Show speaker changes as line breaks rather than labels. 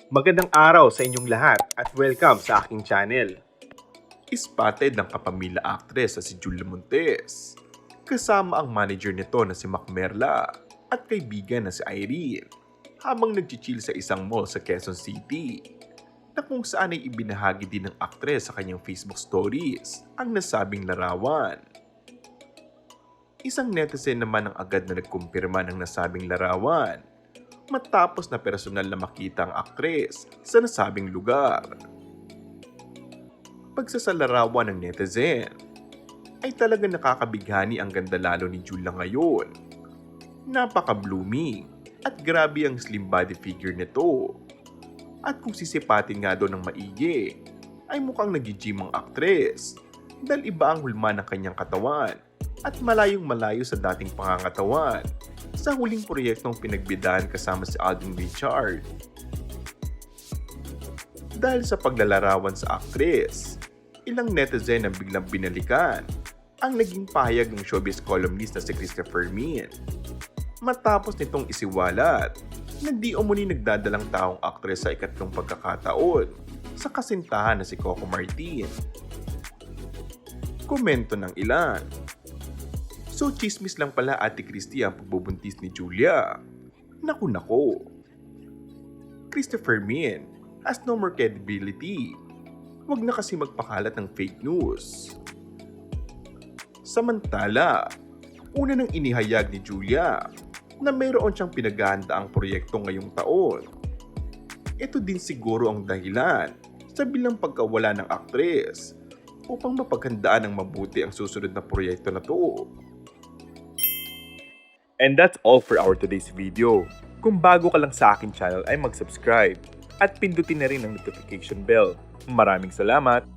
Magandang araw sa inyong lahat at welcome sa aking channel. Spotted ng kapamilya actress na si Julia Montes, kasama ang manager nito na si Mac Merla at kaibigan na si Irene habang nagchichill sa isang mall sa Quezon City, na kung saan ay ibinahagi din ng actress sa kanyang Facebook stories ang nasabing larawan. Isang netizen naman ang agad na nagkumpirma ng nasabing larawan matapos na personal na makita ang aktres sa nasabing lugar. Pagsasalarawan ng netizen ay talagang nakakabighani ang ganda lalo ni Julia ngayon. Napaka-blooming at grabe ang slim body figure nito. At kung sisipatin nga doon ng maigi, ay mukhang nag-gym ang aktres dahil iba ang hulma ng kanyang katawan at malayong malayo sa dating pangangatawan sa huling proyektong pinagbidahan kasama si Alden Richard. Dahil sa paglalarawan sa aktres, ilang netizen ang biglang binalikan ang naging pahayag ng showbiz columnist na si Christopher Min. Matapos nitong isiwalat na di umuni nagdadalang taong aktres sa ikatlong pagkakataon sa kasintahan na si Coco Martin. Komento ng ilan: "So chismis lang pala Ate Christy ang pagbubuntis ni Julia. Naku. Christopher Min has no more credibility. Huwag na kasi magpakalat ng fake news." Samantala, una nang inihayag ni Julia na mayroon siyang pinaghahandaang proyekto ngayong taon. Ito din siguro ang dahilan sa bilang pagkawala ng aktres upang mapaghandaan ng mabuti ang susunod na proyekto na to. And that's all for our today's video. Kung bago ka lang sa aking channel ay mag-subscribe at pindutin na rin ang notification bell. Maraming salamat!